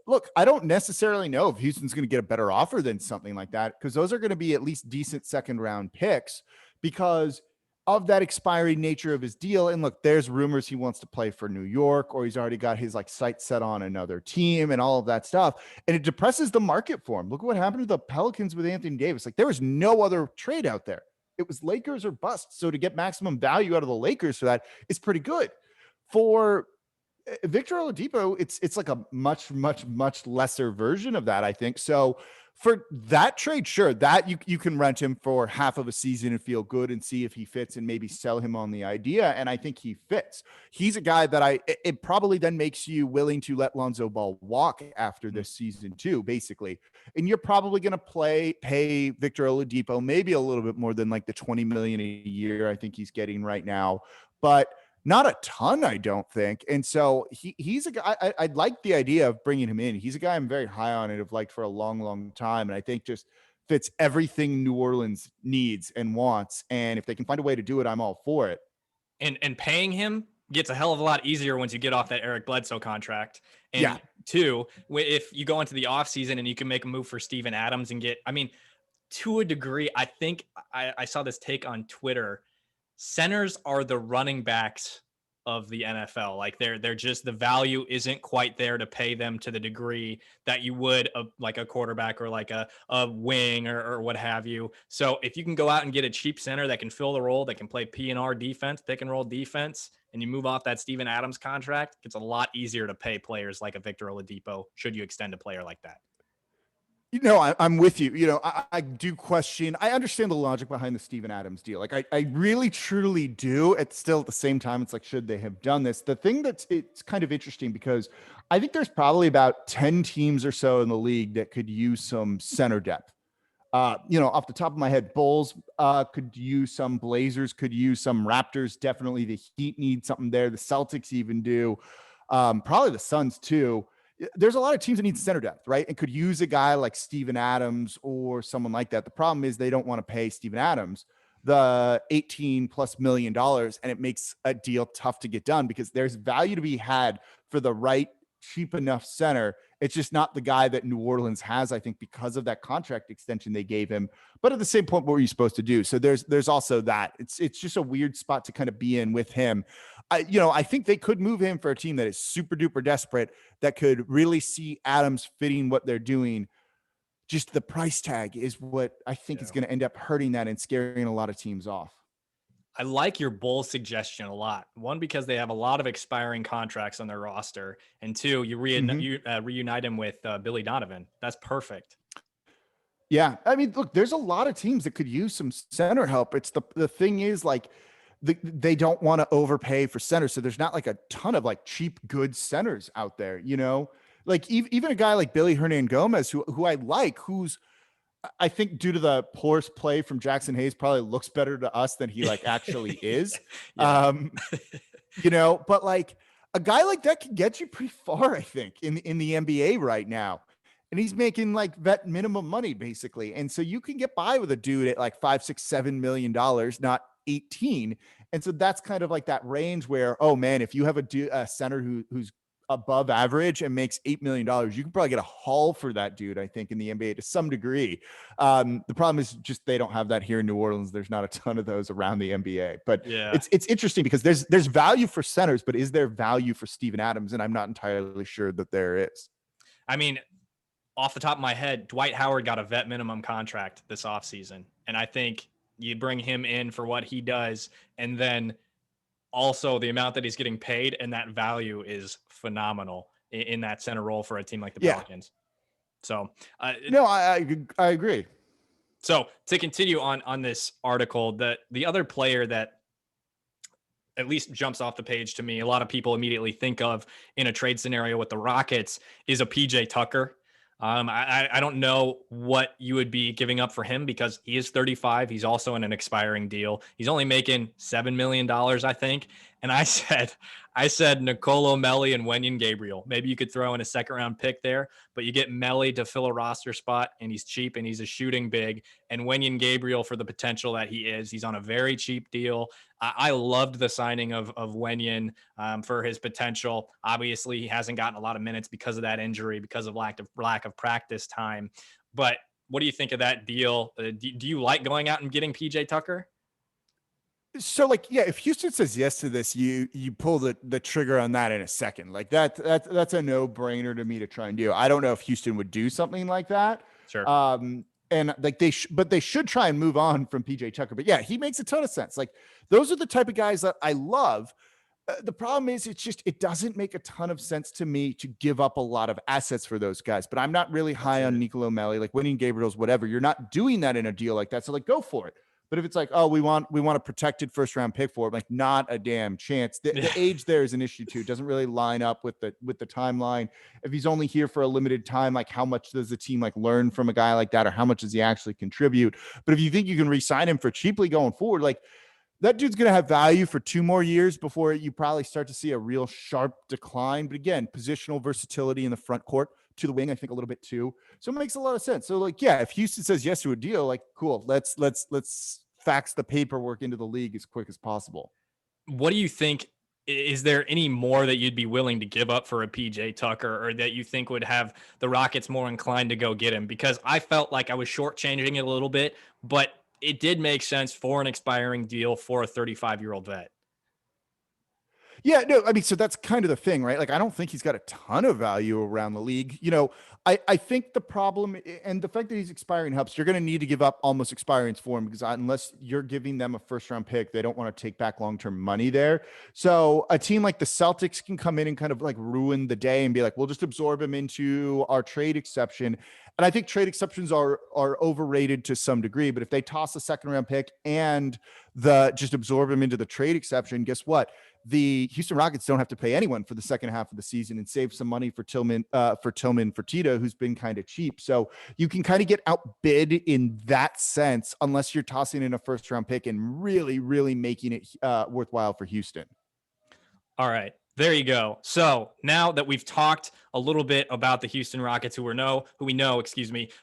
[SPEAKER 2] Look, I don't necessarily know if Houston's going to get a better offer than something like that, because those are going to be at least decent second round picks because of that expiring nature of his deal. And look, there's rumors he wants to play for New York, or he's already got his like sights set on another team and all of that stuff. And it depresses the market for him. Look at what happened to the Pelicans with Anthony Davis. Like there was no other trade out there. It was Lakers or bust. So to get maximum value out of the Lakers for that is pretty good. For Victor Oladipo, it's like a much, much, much lesser version of that, I think. So for that trade, sure, that you can rent him for half of a season and feel good and see if he fits and maybe sell him on the idea. And I think he fits. He's a guy that it probably then makes you willing to let Lonzo Ball walk after this season too, basically. And you're probably going to pay Victor Oladipo maybe a little bit more than like the $20 million a year I think he's getting right now, but not a ton, I don't think. And so he's a guy, I'd like the idea of bringing him in. He's a guy I'm very high on and have liked for a long, long time. And I think just fits everything New Orleans needs and wants. And if they can find a way to do it, I'm all for it.
[SPEAKER 1] And paying him gets a hell of a lot easier once you get off that Eric Bledsoe contract. And
[SPEAKER 2] yeah.
[SPEAKER 1] 2, if you go into the offseason and you can make a move for Steven Adams and to a degree, I think I saw this take on Twitter. Centers are the running backs of the NFL. Like they're just, the value isn't quite there to pay them to the degree that you would like a quarterback or like a wing or what have you. So if you can go out and get a cheap center that can fill the role, that can play P&R defense, pick and roll defense, and you move off that Steven Adams contract, it's a lot easier to pay players like a Victor Oladipo should you extend a player like that.
[SPEAKER 2] I'm with you. I do question. I understand the logic behind the Steven Adams deal. Like I really, truly do. It's still at the same time, it's like, should they have done this? The thing it's kind of interesting because I think there's probably about 10 teams or so in the league that could use some center depth. Off the top of my head, Bulls could use some, Blazers could use some, Raptors, definitely the Heat need something there. The Celtics even do, probably the Suns too. There's a lot of teams that need center depth, right? And could use a guy like Steven Adams or someone like that. The problem is they don't want to pay Steven Adams the $18+ million, and it makes a deal tough to get done because there's value to be had for the right cheap enough center. It's just not the guy that New Orleans has, I think, because of that contract extension they gave him. But at the same point, what were you supposed to do? So there's also that. It's just a weird spot to kind of be in with him. I think they could move him for a team that is super duper desperate, that could really see Adams fitting what they're doing. Just the price tag is what I think is going to end up hurting that and scaring a lot of teams off.
[SPEAKER 1] I like your Bulls suggestion a lot. 1, because they have a lot of expiring contracts on their roster, and 2, you reunite him with Billy Donovan. That's perfect.
[SPEAKER 2] Yeah, I mean, look, there's a lot of teams that could use some center help. It's the thing is like they don't want to overpay for centers, so there's not like a ton of like cheap good centers out there. Like even a guy like Billy Hernangomez, who I like, who's I think due to the poor play from Jackson Hayes probably looks better to us than he like actually is. But like a guy like that can get you pretty far, I think, in the NBA right now. And he's making like vet minimum money basically. And so you can get by with a dude at like $5, $6, $7 million, not 18. And so that's kind of like that range where, oh man, if you have a center who's above average and makes $8 million, you can probably get a haul for that dude, I think, in the NBA to some degree. The problem is just they don't have that here in New Orleans. There's not a ton of those around the NBA. But
[SPEAKER 1] Yeah.
[SPEAKER 2] it's interesting because there's value for centers, but is there value for Steven Adams? And I'm not entirely sure that there is.
[SPEAKER 1] I mean, off the top of my head, Dwight Howard got a vet minimum contract this offseason. And I think you bring him in for what he does, and then also the amount that he's getting paid, and that value is phenomenal in that center role for a team like the Pelicans. So
[SPEAKER 2] no, I agree.
[SPEAKER 1] So to continue on this article, the other player that at least jumps off the page to me, a lot of people immediately think of in a trade scenario with the Rockets, is a PJ Tucker. I don't know what you would be giving up for him because he is 35. He's also in an expiring deal. He's only making $7 million, I think. And I said Nicolo Melli and Wenyen Gabriel. Maybe you could throw in a second round pick there, but you get Melli to fill a roster spot, and he's cheap and he's a shooting big. And Wenyen Gabriel for the potential that he is. He's on a very cheap deal. I loved the signing of Wenyen for his potential. Obviously, he hasn't gotten a lot of minutes because of that injury, because of lack of practice time. But what do you think of that deal? Do you like going out and getting PJ Tucker?
[SPEAKER 2] So if Houston says yes to this, you pull the trigger on that in a second. Like that's a no-brainer to me to try and do. I don't know if Houston would do something like that.
[SPEAKER 1] Sure.
[SPEAKER 2] And like they should try and move on from PJ Tucker. But yeah, he makes a ton of sense. Like those are the type of guys that I love. The problem is it doesn't make a ton of sense to me to give up a lot of assets for those guys. But I'm not really high on Nicolo Melli, like Wenyen Gabriel's, whatever. You're not doing that in a deal like that. So like, go for it. But if it's like, oh, we want a protected first round pick for it, like not a damn chance. The age there is an issue too. It doesn't really line up with the timeline. If he's only here for a limited time, like how much does the team like learn from a guy like that, or how much does he actually contribute? But if you think you can re-sign him for cheaply going forward, like that dude's going to have value for 2 more years before you probably start to see a real sharp decline. But again, positional versatility in the front court, to the wing, I think a little bit too. So it makes a lot of sense. So like, yeah, if Houston says yes to a deal, like cool, let's fax the paperwork into the league as quick as possible.
[SPEAKER 1] What do you think? Is there any more that you'd be willing to give up for a PJ Tucker, or that you think would have the Rockets more inclined to go get him? Because I felt like I was shortchanging it a little bit, but it did make sense for an expiring deal for a 35-year-old vet.
[SPEAKER 2] Yeah, no, I mean, so that's kind of the thing, right? Like, I don't think he's got a ton of value around the league. I think the problem, and the fact that he's expiring helps. You're going to need to give up almost expirings for him, because unless you're giving them a first round pick, they don't want to take back long-term money there. So a team like the Celtics can come in and kind of like ruin the day and be like, we'll just absorb him into our trade exception. And I think trade exceptions are overrated to some degree, but if they toss a second round pick and just absorb him into the trade exception, guess what? The Houston Rockets don't have to pay anyone for the second half of the season and save some money for Tillman Fertitta, who's been kind of cheap. So you can kind of get outbid in that sense, unless you're tossing in a first round pick and really, really making it worthwhile for Houston.
[SPEAKER 1] All right. There you go. So now that we've talked a little bit about the Houston Rockets, who we know,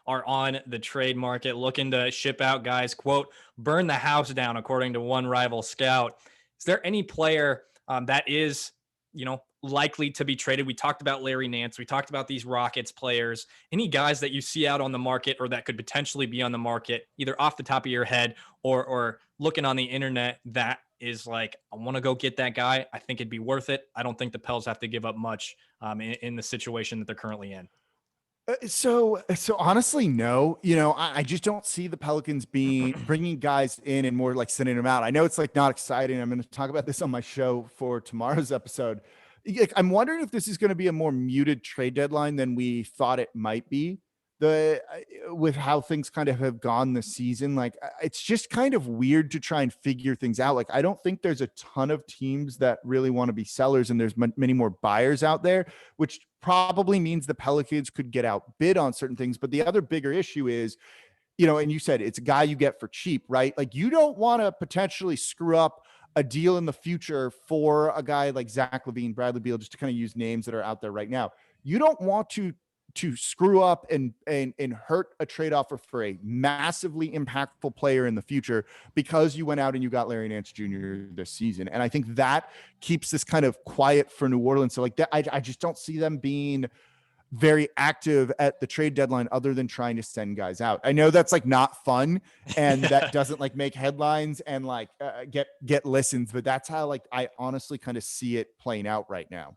[SPEAKER 1] are on the trade market, looking to ship out guys, quote, burn the house down, according to one rival scout. Is there any player that is, likely to be traded? We talked about Larry Nance. We talked about these Rockets players. Any guys that you see out on the market, or that could potentially be on the market, either off the top of your head or looking on the internet, that is like, I want to go get that guy. I think it'd be worth it. I don't think the Pels have to give up much in the situation that they're currently in.
[SPEAKER 2] So honestly, no. I just don't see the Pelicans bringing guys in and more like sending them out. I know it's like not exciting. I'm going to talk about this on my show for tomorrow's episode. I'm wondering if this is going to be a more muted trade deadline than we thought it might be. With how things kind of have gone this season, like it's just kind of weird to try and figure things out. Like, I don't think there's a ton of teams that really want to be sellers, and there's many more buyers out there, which probably means the Pelicans could get outbid on certain things. But the other bigger issue is, and you said it's a guy you get for cheap, right? Like, you don't want to potentially screw up a deal in the future for a guy like Zach LaVine, Bradley Beal, just to kind of use names that are out there right now. You don't want to to screw up and hurt a trade offer for a massively impactful player in the future because you went out and you got Larry Nance Jr. this season. And I think that keeps this kind of quiet for New Orleans. So like that, I just don't see them being very active at the trade deadline other than trying to send guys out. I know that's like not fun and that doesn't like make headlines and like get listens, but that's how like I honestly kind of see it playing out right now.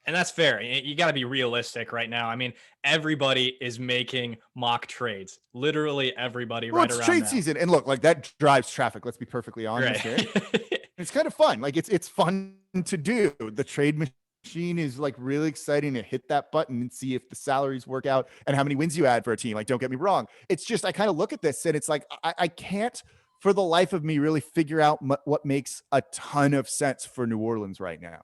[SPEAKER 1] And that's fair. You got to be realistic right now. I mean, everybody is making mock trades. Literally everybody
[SPEAKER 2] Well,
[SPEAKER 1] right
[SPEAKER 2] it's
[SPEAKER 1] around
[SPEAKER 2] trade
[SPEAKER 1] now.
[SPEAKER 2] season, and look, like that drives traffic. Let's be perfectly honest here.
[SPEAKER 1] Right.
[SPEAKER 2] It's kind of fun. Like it's fun to do. The trade machine is like really exciting to hit that button and see if the salaries work out and how many wins you add for a team. Like, don't get me wrong. It's just I kind of look at this and it's like I can't for the life of me really figure out what makes a ton of sense for New Orleans right now.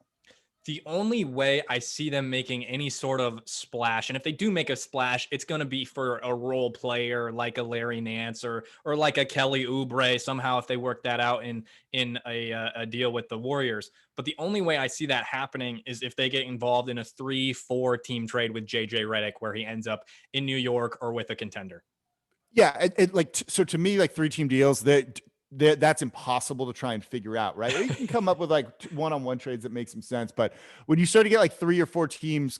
[SPEAKER 1] The only way I see them making any sort of splash, and if they do make a splash, it's going to be for a role player like a Larry Nance or like a Kelly Oubre somehow if they work that out in a deal with the Warriors. But the only way I see that happening is if they get involved in a 3-4 team trade with JJ Redick, where he ends up in New York or with a contender.
[SPEAKER 2] Yeah, so to me, like 3-team deals that's impossible to try and figure out, right? Or you can come up with like one-on-one trades that make some sense, but when you start to get like 3 or 4 teams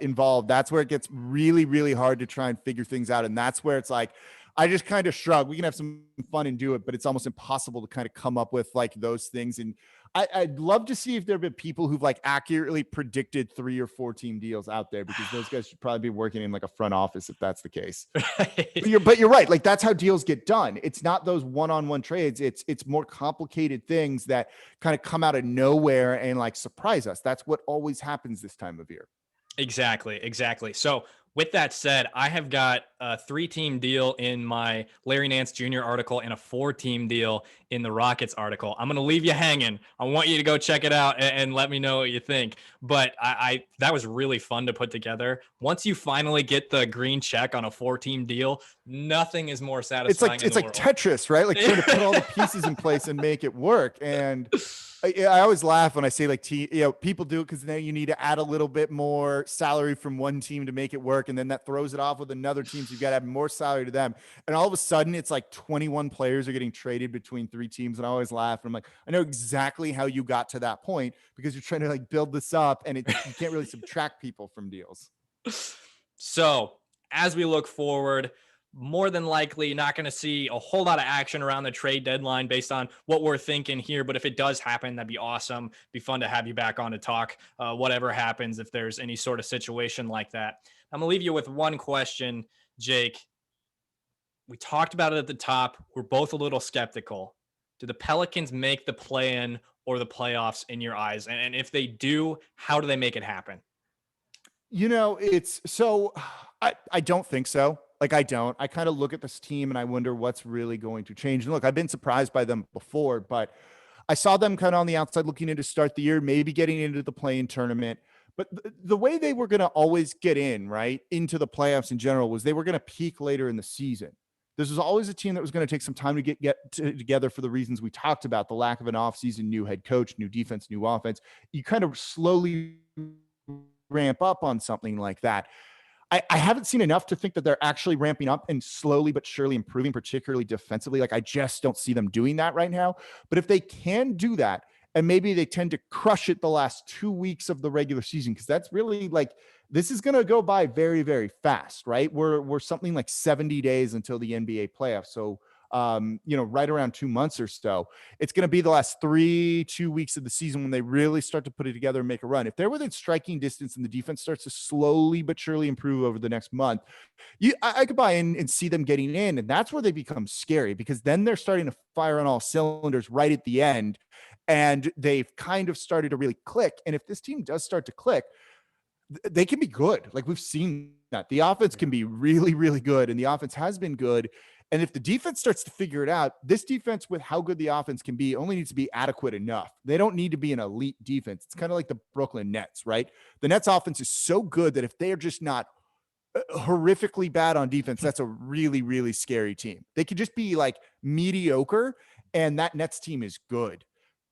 [SPEAKER 2] involved, that's where it gets really, really hard to try and figure things out, and that's where it's like I just kind of shrug. We can have some fun and do it, but it's almost impossible to kind of come up with like those things. And I'd love to see if there have been people who've like accurately predicted 3 or 4 team deals out there, because those guys should probably be working in like a front office if that's the case. But you're right. Like that's how deals get done. It's not those one-on-one trades. It's more complicated things that kind of come out of nowhere and like surprise us. That's what always happens this time of year.
[SPEAKER 1] Exactly. So with that said, I have got a 3-team deal in my Larry Nance Jr. article and a 4-team deal in the Rockets article. I'm going to leave you hanging. I want you to go check it out and let me know what you think. But I that was really fun to put together. Once you finally get the green check on a 4-team deal, nothing is more satisfying.
[SPEAKER 2] It's like Tetris, right? Like trying to put all the pieces in place and make it work. And I always laugh when I say like people do it because then you need to add a little bit more salary from one team to make it work, and then that throws it off with another team, so you've got to add more salary to them, and all of a sudden it's like 21 players are getting traded between 3 teams. And I always laugh and I'm like, I know exactly how you got to that point, because you're trying to like build this up and you can't really subtract people from deals.
[SPEAKER 1] So as we look forward, more than likely not going to see a whole lot of action around the trade deadline based on what we're thinking here. But if it does happen, that'd be awesome. Be fun to have you back on to talk whatever happens if there's any sort of situation like that. I'm going to leave you with one question, Jake. We talked about it at the top. We're both a little skeptical. Do the Pelicans make the play-in or the playoffs in your eyes? And if they do, how do they make it happen?
[SPEAKER 2] It's so I don't think so. Like I kind of look at this team and I wonder what's really going to change. And look, I've been surprised by them before, but I saw them kind of on the outside looking in to start the year, maybe getting into the play-in tournament. But the way they were going to always get in, right, into the playoffs in general was they were going to peak later in the season. This was always a team that was going to take some time to get together for the reasons we talked about: the lack of an offseason, new head coach, new defense, new offense. You kind of slowly ramp up on something like that. I haven't seen enough to think that they're actually ramping up and slowly but surely improving, particularly defensively. Like I just don't see them doing that right now. But if they can do that, and maybe they tend to crush it the last 2 weeks of the regular season, because that's really like, this is going to go by very, very fast, right? We're something like 70 days until the NBA playoffs. So, right around 2 months or so. It's going to be the last 2 weeks of the season when they really start to put it together and make a run. If they're within striking distance and the defense starts to slowly but surely improve over the next month, I could buy in and see them getting in. And that's where they become scary, because then they're starting to fire on all cylinders right at the end. And they've kind of started to really click. And if this team does start to click, they can be good. Like we've seen that the offense can be really, really good. And the offense has been good. And if the defense starts to figure it out, this defense, with how good the offense can be, only needs to be adequate enough. They don't need to be an elite defense. It's kind of like the Brooklyn Nets, right? The Nets offense is so good that if they are just not horrifically bad on defense, that's a really, really scary team. They could just be like mediocre, and that Nets team is good.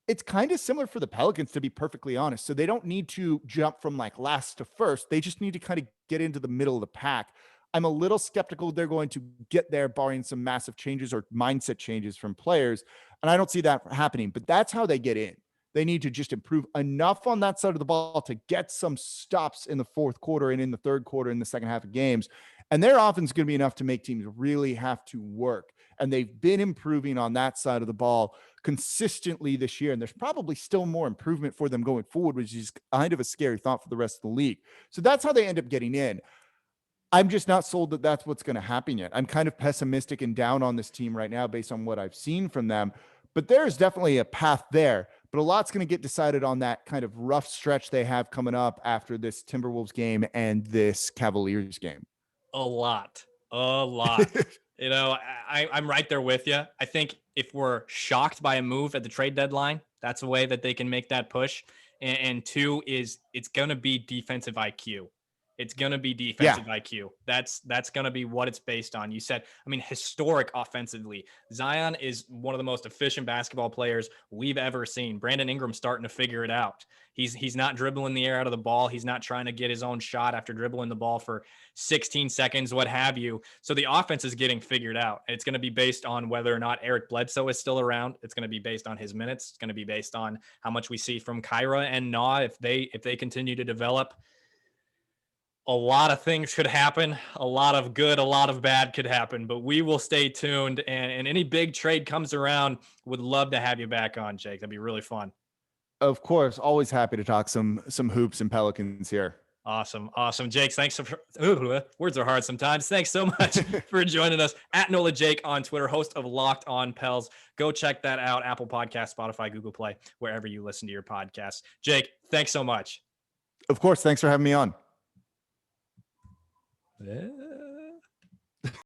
[SPEAKER 2] It's kind of similar for the Pelicans, to be perfectly honest. So they don't need to jump from like last to first. They just need to kind of get into the middle of the pack. I'm a little skeptical they're going to get there, barring some massive changes or mindset changes from players. And I don't see that happening, but that's how they get in. They need to just improve enough on that side of the ball to get some stops in the fourth quarter and in the third quarter in the second half of games. And their offense is going to be enough to make teams really have to work. And they've been improving on that side of the ball consistently this year. And there's probably still more improvement for them going forward, which is kind of a scary thought for the rest of the league. So that's how they end up getting in. I'm just not sold that that's what's going to happen yet. I'm kind of pessimistic and down on this team right now based on what I've seen from them. But there's definitely a path there. But a lot's going to get decided on that kind of rough stretch they have coming up after this Timberwolves game and this Cavaliers game.
[SPEAKER 1] A lot. You know, I'm right there with you. I think if we're shocked by a move at the trade deadline, that's a way that they can make that push. And two is it's going to be defensive IQ. It's going to be defensive IQ. That's going to be what it's based on. You said, I mean, historic offensively. Zion is one of the most efficient basketball players we've ever seen. Brandon Ingram's starting to figure it out. He's not dribbling the air out of the ball. He's not trying to get his own shot after dribbling the ball for 16 seconds, what have you. So the offense is getting figured out. It's going to be based on whether or not Eric Bledsoe is still around. It's going to be based on his minutes. It's going to be based on how much we see from Kyra and Na if they continue to develop. A lot of things could happen. A lot of good, a lot of bad could happen, but we will stay tuned. And any big trade comes around, would love to have you back on, Jake. That'd be really fun.
[SPEAKER 2] Of course, always happy to talk some hoops and Pelicans here.
[SPEAKER 1] Awesome. Jake, thanks for words are hard sometimes. Thanks so much for joining us at Nola Jake on Twitter, host of Locked On Pels. Go check that out. Apple Podcast, Spotify, Google Play, wherever you listen to your podcasts. Jake, thanks so much.
[SPEAKER 2] Of course. Thanks for having me on.
[SPEAKER 1] Yeah.